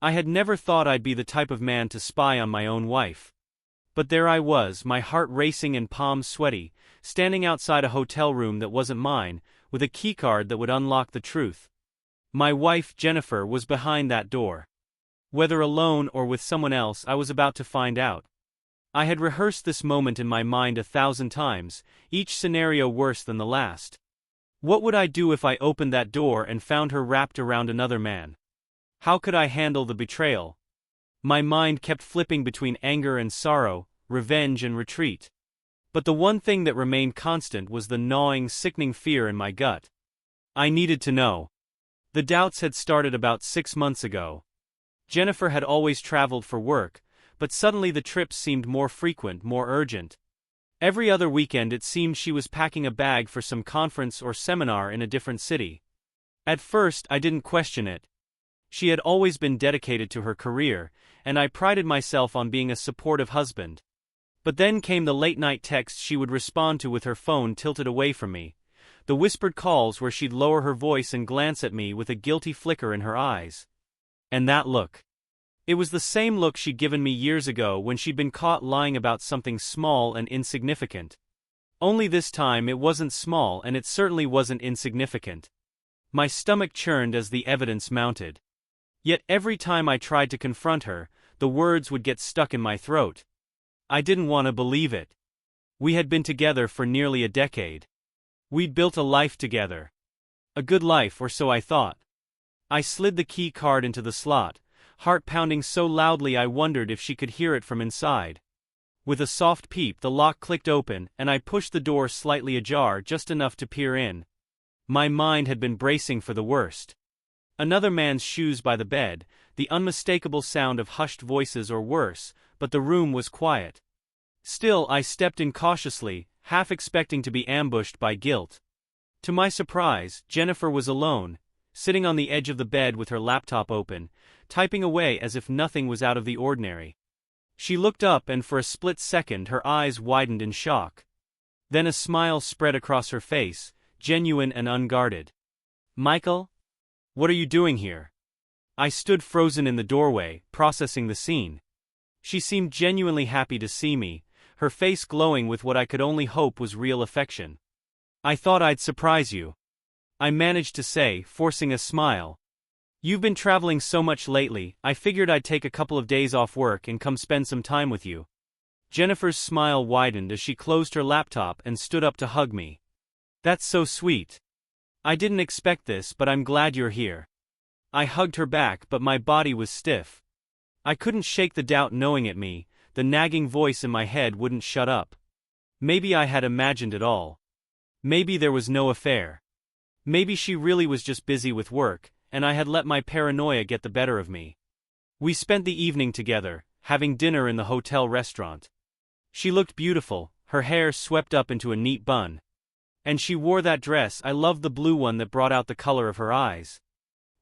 I had never thought I'd be the type of man to spy on my own wife. But there I was, my heart racing and palms sweaty, standing outside a hotel room that wasn't mine, with a keycard that would unlock the truth. My wife, Jennifer, was behind that door. Whether alone or with someone else, I was about to find out. I had rehearsed this moment in my mind 1,000 times, each scenario worse than the last. What would I do if I opened that door and found her wrapped around another man? How could I handle the betrayal? My mind kept flipping between anger and sorrow, revenge and retreat. But the one thing that remained constant was the gnawing, sickening fear in my gut. I needed to know. The doubts had started about 6 months ago. Jennifer had always traveled for work, but suddenly the trips seemed more frequent, more urgent. Every other weekend it seemed she was packing a bag for some conference or seminar in a different city. At first I didn't question it. She had always been dedicated to her career, and I prided myself on being a supportive husband. But then came the late-night texts she would respond to with her phone tilted away from me, the whispered calls where she'd lower her voice and glance at me with a guilty flicker in her eyes. And that look. It was the same look she'd given me years ago when she'd been caught lying about something small and insignificant. Only this time it wasn't small and it certainly wasn't insignificant. My stomach churned as the evidence mounted. Yet every time I tried to confront her, the words would get stuck in my throat. I didn't want to believe it. We had been together for nearly a decade. We'd built a life together. A good life, or so I thought. I slid the key card into the slot, heart pounding so loudly I wondered if she could hear it from inside. With a soft peep, the lock clicked open, and I pushed the door slightly ajar, just enough to peer in. My mind had been bracing for the worst. Another man's shoes by the bed, the unmistakable sound of hushed voices or worse, but the room was quiet. Still, I stepped in cautiously, half expecting to be ambushed by guilt. To my surprise, Jennifer was alone, sitting on the edge of the bed with her laptop open, typing away as if nothing was out of the ordinary. She looked up and for a split second her eyes widened in shock. Then a smile spread across her face, genuine and unguarded. "Michael? What are you doing here?" I stood frozen in the doorway, processing the scene. She seemed genuinely happy to see me, her face glowing with what I could only hope was real affection. "I thought I'd surprise you," I managed to say, forcing a smile. "You've been traveling so much lately, I figured I'd take a couple of days off work and come spend some time with you." Jennifer's smile widened as she closed her laptop and stood up to hug me. "That's so sweet. I didn't expect this, but I'm glad you're here." I hugged her back, but my body was stiff. I couldn't shake the doubt gnawing at me, the nagging voice in my head wouldn't shut up. Maybe I had imagined it all. Maybe there was no affair. Maybe she really was just busy with work, and I had let my paranoia get the better of me. We spent the evening together, having dinner in the hotel restaurant. She looked beautiful, her hair swept up into a neat bun. And she wore that dress. I loved the blue one that brought out the color of her eyes.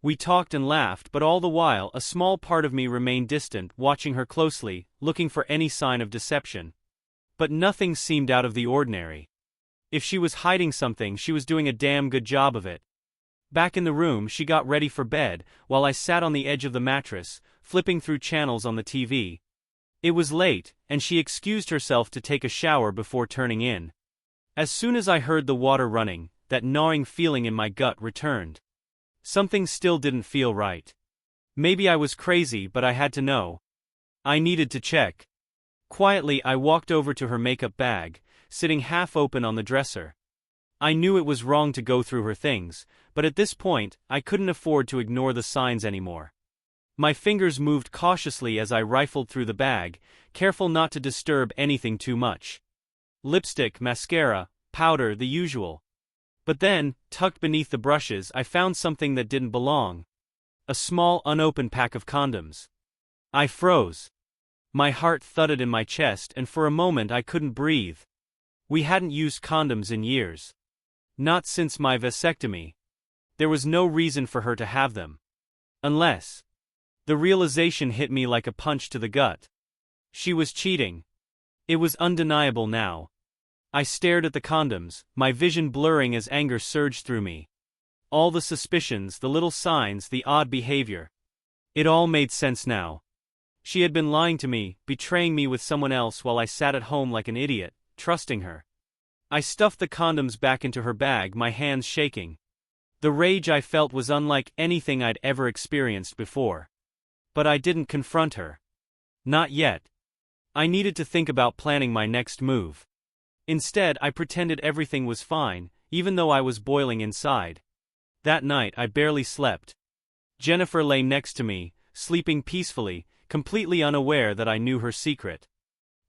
We talked and laughed, but all the while a small part of me remained distant, watching her closely, looking for any sign of deception. But nothing seemed out of the ordinary. If she was hiding something, she was doing a damn good job of it. Back in the room, she got ready for bed, while I sat on the edge of the mattress, flipping through channels on the TV. It was late, and she excused herself to take a shower before turning in. As soon as I heard the water running, that gnawing feeling in my gut returned. Something still didn't feel right. Maybe I was crazy, but I had to know. I needed to check. Quietly, I walked over to her makeup bag, sitting half open on the dresser. I knew it was wrong to go through her things, but at this point, I couldn't afford to ignore the signs anymore. My fingers moved cautiously as I rifled through the bag, careful not to disturb anything too much. Lipstick, mascara, powder, the usual. But then, tucked beneath the brushes, I found something that didn't belong. A small, unopened pack of condoms. I froze. My heart thudded in my chest, and for a moment I couldn't breathe. We hadn't used condoms in years. Not since my vasectomy. There was no reason for her to have them. Unless. The realization hit me like a punch to the gut. She was cheating. It was undeniable now. I stared at the condoms, my vision blurring as anger surged through me. All the suspicions, the little signs, the odd behavior. It all made sense now. She had been lying to me, betraying me with someone else while I sat at home like an idiot, trusting her. I stuffed the condoms back into her bag, my hands shaking. The rage I felt was unlike anything I'd ever experienced before. But I didn't confront her. Not yet. I needed to think about planning my next move. Instead, I pretended everything was fine, even though I was boiling inside. That night, I barely slept. Jennifer lay next to me, sleeping peacefully, completely unaware that I knew her secret.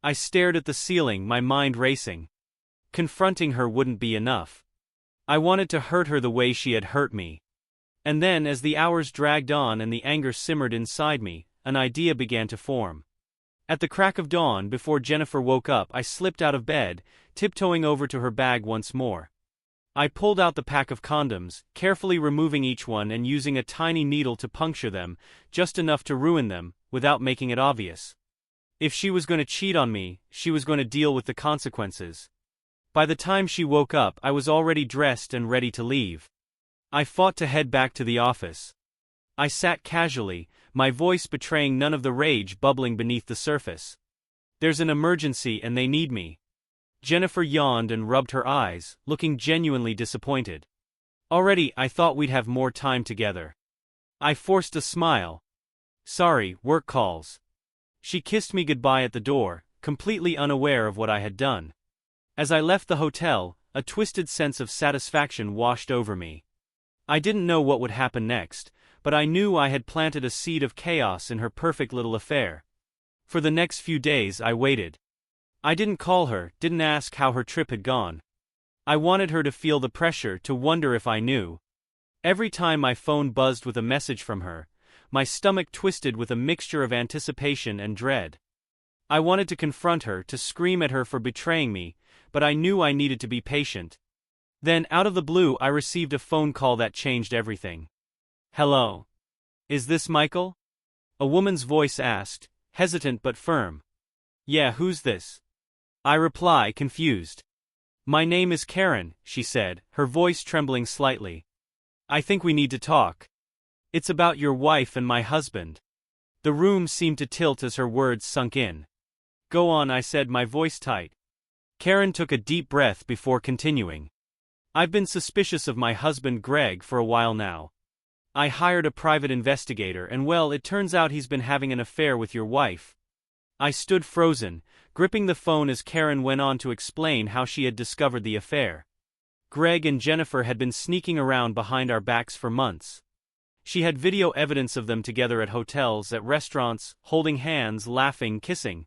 I stared at the ceiling, my mind racing. Confronting her wouldn't be enough. I wanted to hurt her the way she had hurt me. And then, as the hours dragged on and the anger simmered inside me, an idea began to form. At the crack of dawn, before Jennifer woke up, I slipped out of bed, tiptoeing over to her bag once more. I pulled out the pack of condoms, carefully removing each one and using a tiny needle to puncture them, just enough to ruin them, without making it obvious. If she was going to cheat on me, she was going to deal with the consequences. By the time she woke up, I was already dressed and ready to leave. I fought to head back to the office. I sat casually, my voice betraying none of the rage bubbling beneath the surface. There's an emergency and they need me. Jennifer yawned and rubbed her eyes, looking genuinely disappointed. Already, I thought we'd have more time together. I forced a smile. Sorry, work calls. She kissed me goodbye at the door, completely unaware of what I had done. As I left the hotel, a twisted sense of satisfaction washed over me. I didn't know what would happen next, but I knew I had planted a seed of chaos in her perfect little affair. For the next few days I waited. I didn't call her, didn't ask how her trip had gone. I wanted her to feel the pressure, to wonder if I knew. Every time my phone buzzed with a message from her, my stomach twisted with a mixture of anticipation and dread. I wanted to confront her, to scream at her for betraying me, but I knew I needed to be patient. Then, out of the blue, I received a phone call that changed everything. Hello. Is this Michael? A woman's voice asked, hesitant but firm. Yeah, who's this? I reply, confused. My name is Karen, she said, her voice trembling slightly. I think we need to talk. It's about your wife and my husband. The room seemed to tilt as her words sunk in. Go on, I said, my voice tight. Karen took a deep breath before continuing. I've been suspicious of my husband Greg for a while now. I hired a private investigator and well, it turns out he's been having an affair with your wife. I stood frozen, gripping the phone as Karen went on to explain how she had discovered the affair. Greg and Jennifer had been sneaking around behind our backs for months. She had video evidence of them together at hotels, at restaurants, holding hands, laughing, kissing.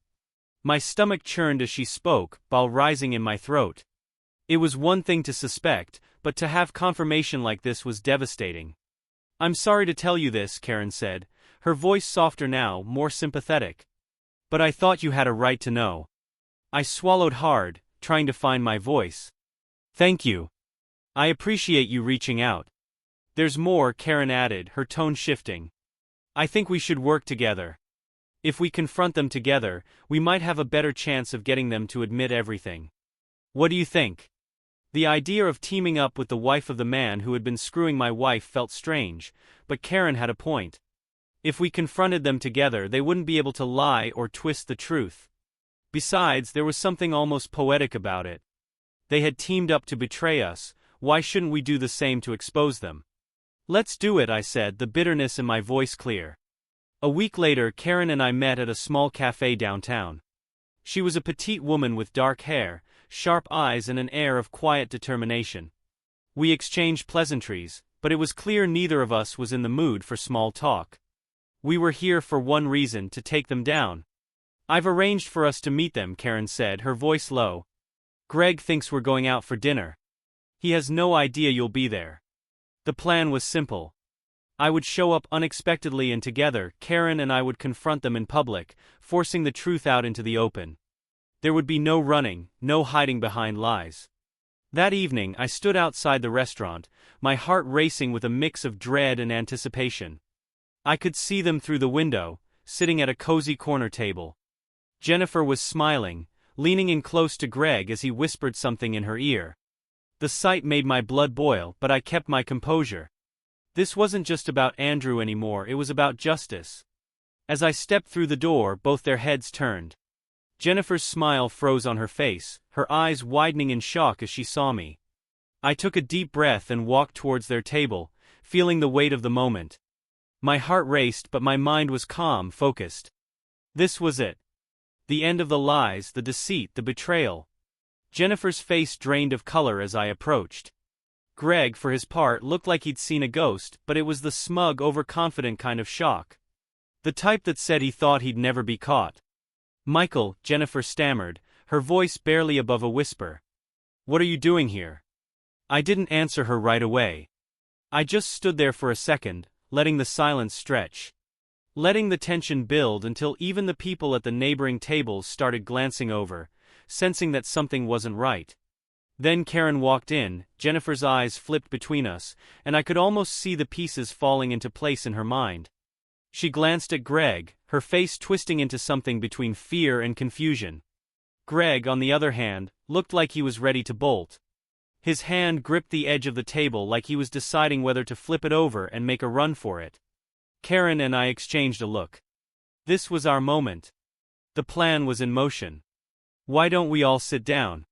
My stomach churned as she spoke, bile rising in my throat. It was one thing to suspect, but to have confirmation like this was devastating. I'm sorry to tell you this, Karen said, her voice softer now, more sympathetic. But I thought you had a right to know. I swallowed hard, trying to find my voice. Thank you. I appreciate you reaching out. There's more, Karen added, her tone shifting. I think we should work together. If we confront them together, we might have a better chance of getting them to admit everything. What do you think? The idea of teaming up with the wife of the man who had been screwing my wife felt strange, but Karen had a point. If we confronted them together, they wouldn't be able to lie or twist the truth. Besides, there was something almost poetic about it. They had teamed up to betray us, why shouldn't we do the same to expose them? Let's do it, I said, the bitterness in my voice clear. A week later, Karen and I met at a small cafe downtown. She was a petite woman with dark hair, sharp eyes and an air of quiet determination. We exchanged pleasantries, but it was clear neither of us was in the mood for small talk. We were here for one reason, to take them down. I've arranged for us to meet them, Karen said, her voice low. Greg thinks we're going out for dinner. He has no idea you'll be there. The plan was simple. I would show up unexpectedly and together, Karen and I would confront them in public, forcing the truth out into the open. There would be no running, no hiding behind lies. That evening, I stood outside the restaurant, my heart racing with a mix of dread and anticipation. I could see them through the window, sitting at a cozy corner table. Jennifer was smiling, leaning in close to Greg as he whispered something in her ear. The sight made my blood boil, but I kept my composure. This wasn't just about Andrew anymore, it was about justice. As I stepped through the door, both their heads turned. Jennifer's smile froze on her face, her eyes widening in shock as she saw me. I took a deep breath and walked towards their table, feeling the weight of the moment. My heart raced, but my mind was calm, focused. This was it. The end of the lies, the deceit, the betrayal. Jennifer's face drained of color as I approached. Greg, for his part, looked like he'd seen a ghost, but it was the smug, overconfident kind of shock. The type that said he thought he'd never be caught. "Michael," Jennifer stammered, her voice barely above a whisper. "What are you doing here?" I didn't answer her right away. I just stood there for a second, letting the silence stretch. Letting the tension build until even the people at the neighboring tables started glancing over, sensing that something wasn't right. Then Karen walked in, Jennifer's eyes flipped between us, and I could almost see the pieces falling into place in her mind. She glanced at Greg, her face twisting into something between fear and confusion. Greg, on the other hand, looked like he was ready to bolt. His hand gripped the edge of the table like he was deciding whether to flip it over and make a run for it. Karen and I exchanged a look. This was our moment. The plan was in motion. "Why don't we all sit down?"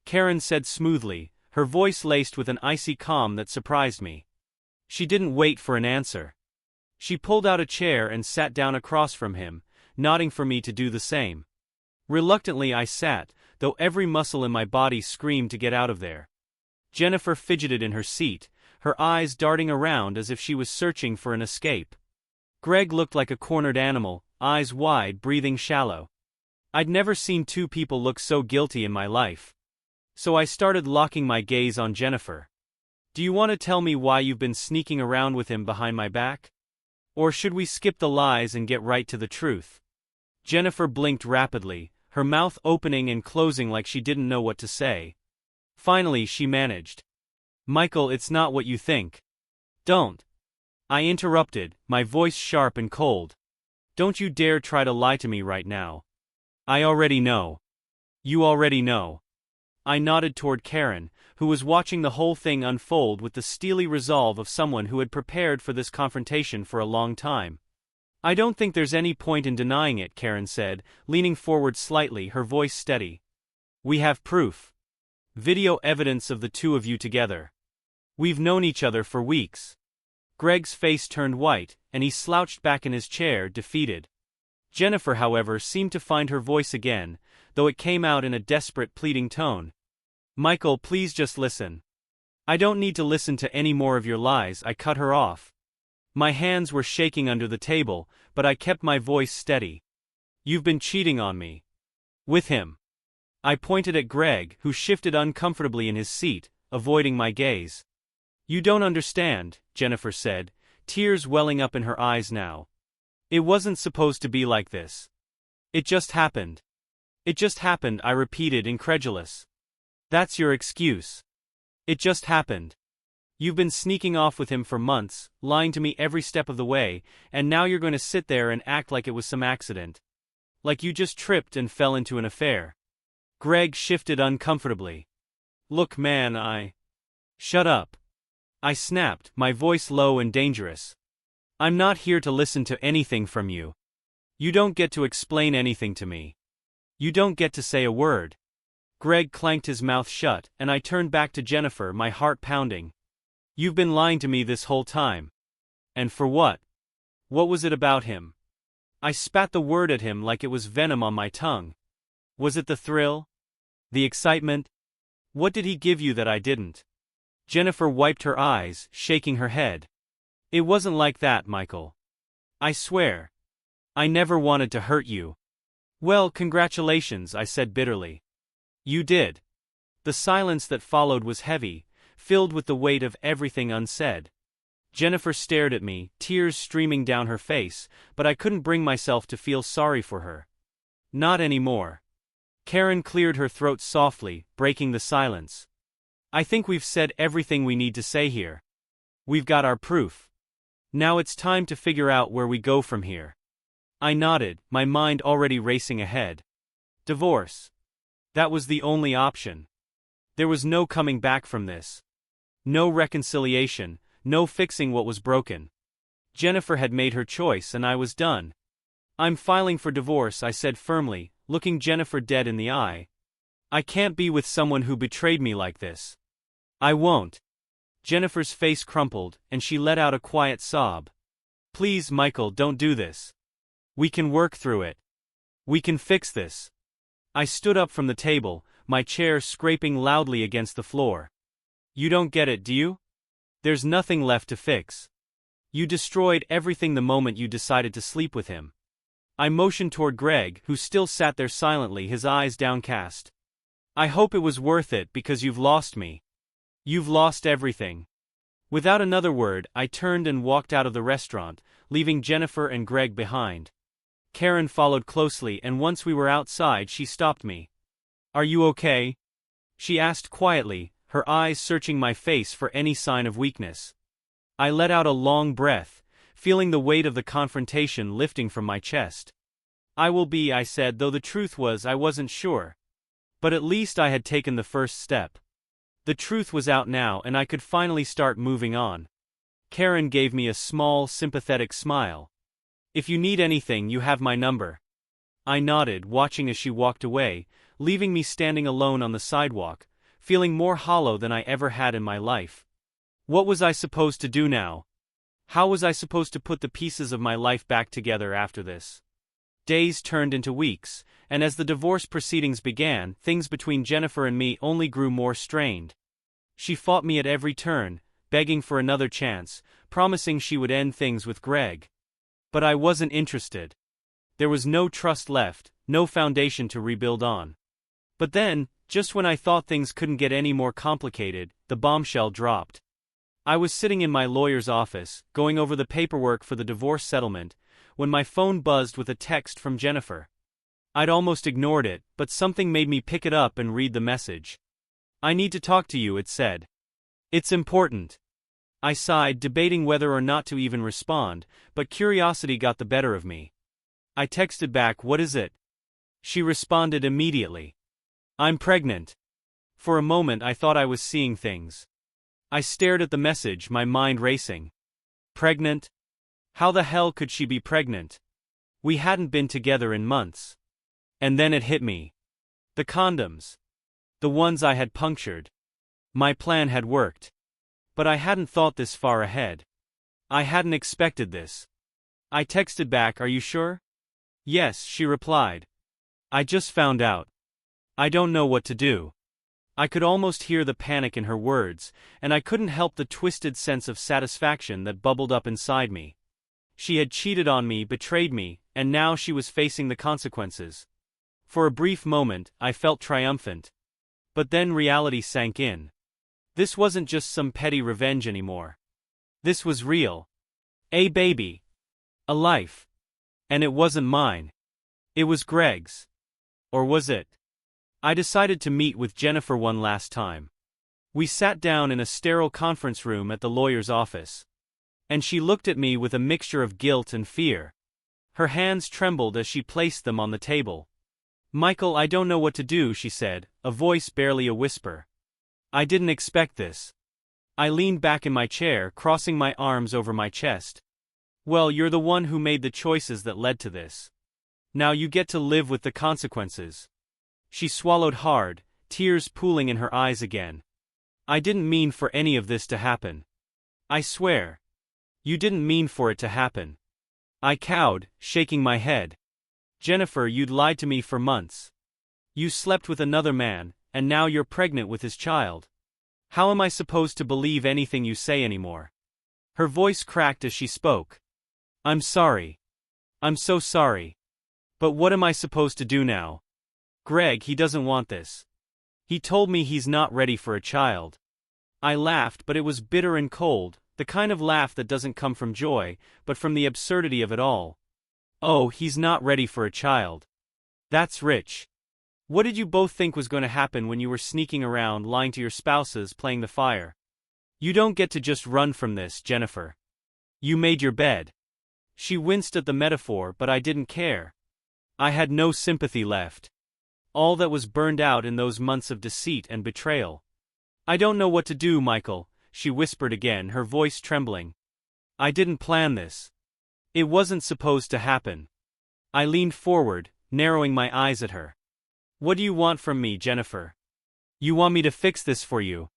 Karen said smoothly, her voice laced with an icy calm that surprised me. She didn't wait for an answer. She pulled out a chair and sat down across from him, nodding for me to do the same. Reluctantly I sat, though every muscle in my body screamed to get out of there. Jennifer fidgeted in her seat, her eyes darting around as if she was searching for an escape. Greg looked like a cornered animal, eyes wide, breathing shallow. I'd never seen two people look so guilty in my life. So I started locking my gaze on Jennifer. "Do you want to tell me why you've been sneaking around with him behind my back? Or should we skip the lies and get right to the truth?" Jennifer blinked rapidly, her mouth opening and closing like she didn't know what to say. Finally she managed. "Michael, it's not what you think." "Don't." I interrupted, my voice sharp and cold. "Don't you dare try to lie to me right now. I already know." "You already know." I nodded toward Karen, who was watching the whole thing unfold with the steely resolve of someone who had prepared for this confrontation for a long time. "I don't think there's any point in denying it," Karen said, leaning forward slightly, her voice steady. "We have proof. Video evidence of the two of you together. We've known each other for weeks." Greg's face turned white, and he slouched back in his chair, defeated. Jennifer, however, seemed to find her voice again, though it came out in a desperate, pleading tone. "Michael, please just listen." "I don't need to listen to any more of your lies," I cut her off. My hands were shaking under the table, but I kept my voice steady. "You've been cheating on me. With him." I pointed at Greg, who shifted uncomfortably in his seat, avoiding my gaze. "You don't understand," Jennifer said, tears welling up in her eyes now. "It wasn't supposed to be like this. It just happened." "It just happened," I repeated, incredulous. "That's your excuse. It just happened. You've been sneaking off with him for months, lying to me every step of the way, and now you're going to sit there and act like it was some accident. Like you just tripped and fell into an affair." Greg shifted uncomfortably. "Look, man, Shut up." I snapped, my voice low and dangerous. "I'm not here to listen to anything from you. You don't get to explain anything to me. You don't get to say a word." Greg clanked his mouth shut, and I turned back to Jennifer, my heart pounding. "You've been lying to me this whole time. And for what? What was it about him?" I spat the word at him like it was venom on my tongue. "Was it the thrill? The excitement? What did he give you that I didn't?" Jennifer wiped her eyes, shaking her head. "It wasn't like that, Michael. I swear. I never wanted to hurt you." "Well, congratulations," I said bitterly. "You did." The silence that followed was heavy, filled with the weight of everything unsaid. Jennifer stared at me, tears streaming down her face, but I couldn't bring myself to feel sorry for her. "Not anymore." Karen cleared her throat softly, breaking the silence. "I think we've said everything we need to say here. We've got our proof. Now it's time to figure out where we go from here." I nodded, my mind already racing ahead. Divorce. That was the only option. There was no coming back from this. No reconciliation, no fixing what was broken. Jennifer had made her choice and I was done. I'm filing for divorce, I said firmly, looking Jennifer dead in the eye. I can't be with someone who betrayed me like this. I won't. Jennifer's face crumpled, and she let out a quiet sob. Please, Michael, don't do this. We can work through it. We can fix this. I stood up from the table, my chair scraping loudly against the floor. You don't get it, do you? There's nothing left to fix. You destroyed everything the moment you decided to sleep with him. I motioned toward Greg, who still sat there silently, his eyes downcast. I hope it was worth it because you've lost me. You've lost everything. Without another word, I turned and walked out of the restaurant, leaving Jennifer and Greg behind. Karen followed closely, and once we were outside she stopped me. Are you okay? She asked quietly, her eyes searching my face for any sign of weakness. I let out a long breath, feeling the weight of the confrontation lifting from my chest. I will be, I said, though the truth was I wasn't sure. But at least I had taken the first step. The truth was out now and I could finally start moving on. Karen gave me a small, sympathetic smile. If you need anything, you have my number. I nodded, watching as she walked away, leaving me standing alone on the sidewalk, feeling more hollow than I ever had in my life. What was I supposed to do now? How was I supposed to put the pieces of my life back together after this? Days turned into weeks, and as the divorce proceedings began, things between Jennifer and me only grew more strained. She fought me at every turn, begging for another chance, promising she would end things with Greg. But I wasn't interested. There was no trust left, no foundation to rebuild on. But then, just when I thought things couldn't get any more complicated, the bombshell dropped. I was sitting in my lawyer's office, going over the paperwork for the divorce settlement, when my phone buzzed with a text from Jennifer. I'd almost ignored it, but something made me pick it up and read the message. I need to talk to you, it said. It's important. I sighed, debating whether or not to even respond, but curiosity got the better of me. I texted back, what is it? She responded immediately. I'm pregnant. For a moment I thought I was seeing things. I stared at the message, my mind racing. Pregnant? How the hell could she be pregnant? We hadn't been together in months. And then it hit me. The condoms. The ones I had punctured. My plan had worked. But I hadn't thought this far ahead. I hadn't expected this. I texted back, are you sure? Yes, she replied. I just found out. I don't know what to do. I could almost hear the panic in her words, and I couldn't help the twisted sense of satisfaction that bubbled up inside me. She had cheated on me, betrayed me, and now she was facing the consequences. For a brief moment, I felt triumphant. But then reality sank in. This wasn't just some petty revenge anymore. This was real. A baby. A life. And it wasn't mine. It was Greg's. Or was it? I decided to meet with Jennifer one last time. We sat down in a sterile conference room at the lawyer's office. And she looked at me with a mixture of guilt and fear. Her hands trembled as she placed them on the table. Michael, I don't know what to do, she said, a voice barely a whisper. I didn't expect this. I leaned back in my chair, crossing my arms over my chest. Well, you're the one who made the choices that led to this. Now you get to live with the consequences. She swallowed hard, tears pooling in her eyes again. I didn't mean for any of this to happen. I swear. You didn't mean for it to happen. I cowed, shaking my head. Jennifer, you'd lied to me for months. You slept with another man, and now you're pregnant with his child. How am I supposed to believe anything you say anymore? Her voice cracked as she spoke. I'm sorry. I'm so sorry. But what am I supposed to do now? Greg, he doesn't want this. He told me he's not ready for a child. I laughed, but it was bitter and cold, the kind of laugh that doesn't come from joy, but from the absurdity of it all. Oh, he's not ready for a child. That's rich. What did you both think was going to happen when you were sneaking around, lying to your spouses, playing the fire? You don't get to just run from this, Jennifer. You made your bed. She winced at the metaphor, but I didn't care. I had no sympathy left. All that was burned out in those months of deceit and betrayal. I don't know what to do, Michael, she whispered again, her voice trembling. I didn't plan this. It wasn't supposed to happen. I leaned forward, narrowing my eyes at her. What do you want from me, Jennifer? You want me to fix this for you?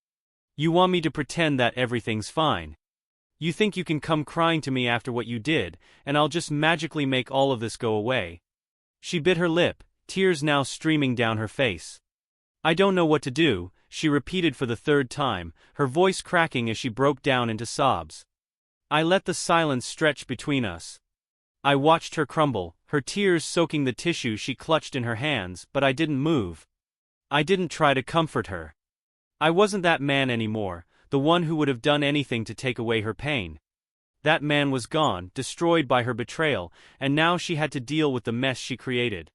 You want me to pretend that everything's fine? You think you can come crying to me after what you did, and I'll just magically make all of this go away? She bit her lip, tears now streaming down her face. I don't know what to do, she repeated for the third time, her voice cracking as she broke down into sobs. I let the silence stretch between us. I watched her crumble, her tears soaking the tissue she clutched in her hands, but I didn't move. I didn't try to comfort her. I wasn't that man anymore, the one who would have done anything to take away her pain. That man was gone, destroyed by her betrayal, and now she had to deal with the mess she created.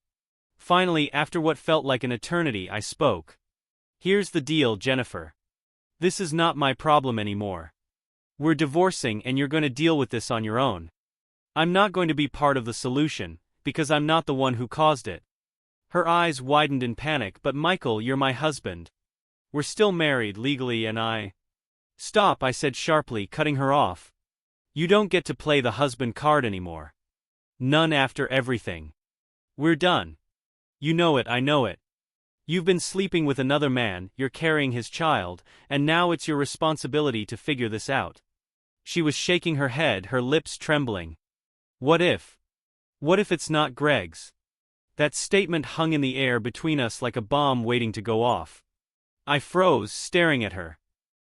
Finally, after what felt like an eternity, I spoke. Here's the deal, Jennifer. This is not my problem anymore. We're divorcing and you're going to deal with this on your own. I'm not going to be part of the solution, because I'm not the one who caused it. Her eyes widened in panic. But Michael, you're my husband. We're still married legally and I… Stop, I said sharply, cutting her off. You don't get to play the husband card anymore. None after everything. We're done. You know it, I know it. You've been sleeping with another man, you're carrying his child, and now it's your responsibility to figure this out. She was shaking her head, her lips trembling. What if? What if it's not Greg's? That statement hung in the air between us like a bomb waiting to go off. I froze, staring at her.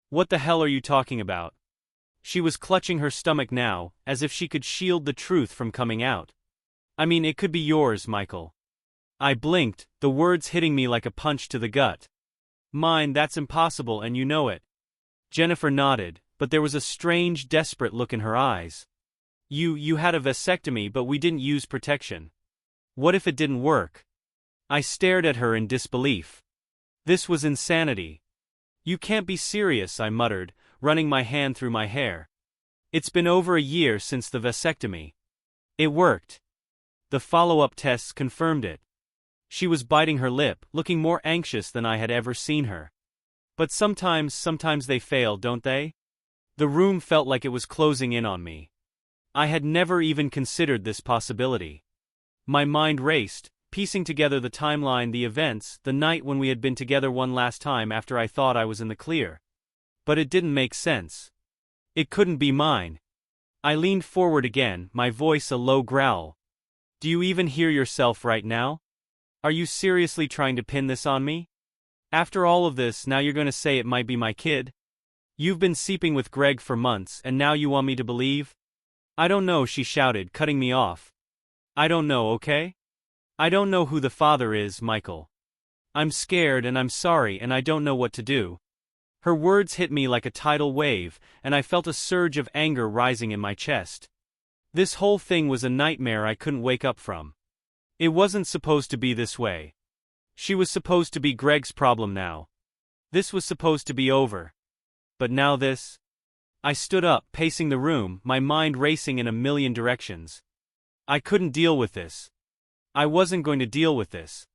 What the hell are you talking about? She was clutching her stomach now, as if she could shield the truth from coming out. I mean, it could be yours, Michael. I blinked, the words hitting me like a punch to the gut. Mine, that's impossible and you know it. Jennifer nodded, but there was a strange, desperate look in her eyes. You had a vasectomy but we didn't use protection. What if it didn't work? I stared at her in disbelief. This was insanity. You can't be serious, I muttered, running my hand through my hair. It's been over a year since the vasectomy. It worked. The follow-up tests confirmed it. She was biting her lip, looking more anxious than I had ever seen her. But sometimes they fail, don't they? The room felt like it was closing in on me. I had never even considered this possibility. My mind raced, piecing together the timeline, the events, the night when we had been together one last time after I thought I was in the clear. But it didn't make sense. It couldn't be mine. I leaned forward again, my voice a low growl. Do you even hear yourself right now? Are you seriously trying to pin this on me? After all of this, now you're going to say it might be my kid? You've been sleeping with Greg for months and now you want me to believe? I don't know, she shouted, cutting me off. I don't know, okay? I don't know who the father is, Michael. I'm scared and I'm sorry and I don't know what to do. Her words hit me like a tidal wave, and I felt a surge of anger rising in my chest. This whole thing was a nightmare I couldn't wake up from. It wasn't supposed to be this way. She was supposed to be Greg's problem now. This was supposed to be over. But now this? I stood up, pacing the room, my mind racing in a million directions. I couldn't deal with this. I wasn't going to deal with this.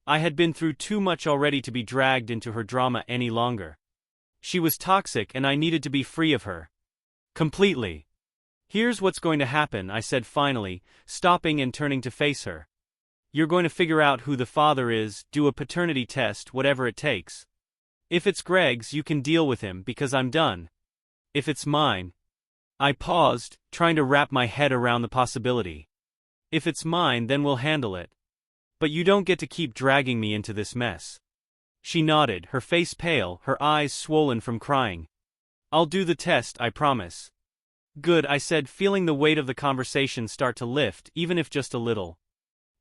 I had been through too much already to be dragged into her drama any longer. She was toxic and I needed to be free of her. Completely. Here's what's going to happen, I said finally, stopping and turning to face her. You're going to figure out who the father is, do a paternity test, whatever it takes. If it's Greg's, you can deal with him because I'm done. If it's mine… I paused, trying to wrap my head around the possibility. If it's mine, then we'll handle it. But you don't get to keep dragging me into this mess. She nodded, her face pale, her eyes swollen from crying. I'll do the test, I promise. Good, I said, feeling the weight of the conversation start to lift, even if just a little.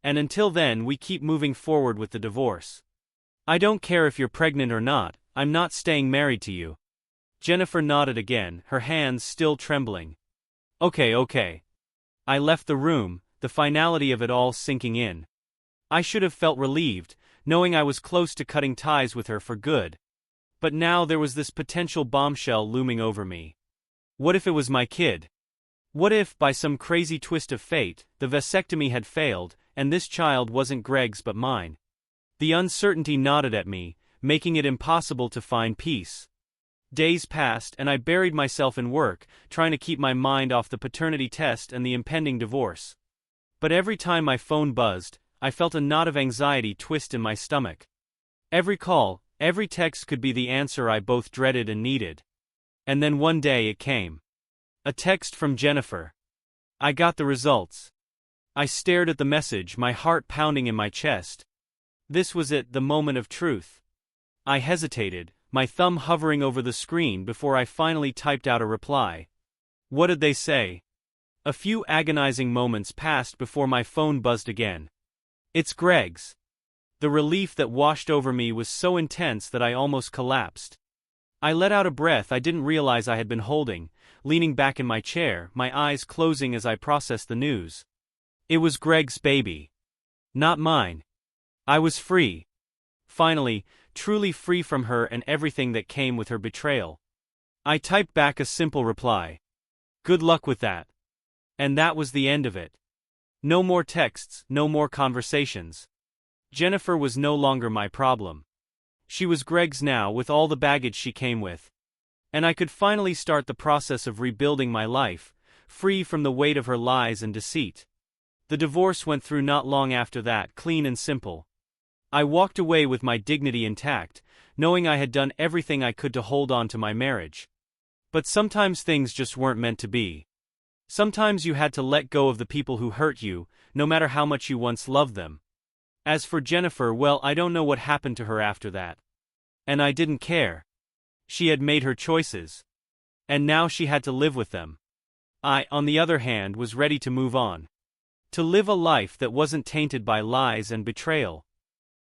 And until then, we keep moving forward with the divorce. I don't care if you're pregnant or not, I'm not staying married to you. Jennifer nodded again, her hands still trembling. Okay. I left the room, the finality of it all sinking in. I should have felt relieved, knowing I was close to cutting ties with her for good. But now there was this potential bombshell looming over me. What if it was my kid? What if, by some crazy twist of fate, the vasectomy had failed, and this child wasn't Greg's but mine? The uncertainty gnawed at me, making it impossible to find peace. Days passed and I buried myself in work, trying to keep my mind off the paternity test and the impending divorce. But every time my phone buzzed, I felt a knot of anxiety twist in my stomach. Every call, every text could be the answer I both dreaded and needed. And then one day it came. A text from Jennifer. I got the results. I stared at the message, my heart pounding in my chest. This was it, the moment of truth. I hesitated, my thumb hovering over the screen before I finally typed out a reply. What did they say? A few agonizing moments passed before my phone buzzed again. It's Greg's. The relief that washed over me was so intense that I almost collapsed. I let out a breath I didn't realize I had been holding, leaning back in my chair, my eyes closing as I processed the news. It was Greg's baby. Not mine. I was free. Finally, truly free from her and everything that came with her betrayal. I typed back a simple reply. Good luck with that. And that was the end of it. No more texts, no more conversations. Jennifer was no longer my problem. She was Greg's now, with all the baggage she came with. And I could finally start the process of rebuilding my life, free from the weight of her lies and deceit. The divorce went through not long after that, clean and simple. I walked away with my dignity intact, knowing I had done everything I could to hold on to my marriage. But sometimes things just weren't meant to be. Sometimes you had to let go of the people who hurt you, no matter how much you once loved them. As for Jennifer, well, I don't know what happened to her after that. And I didn't care. She had made her choices. And now she had to live with them. I, on the other hand, was ready to move on. To live a life that wasn't tainted by lies and betrayal.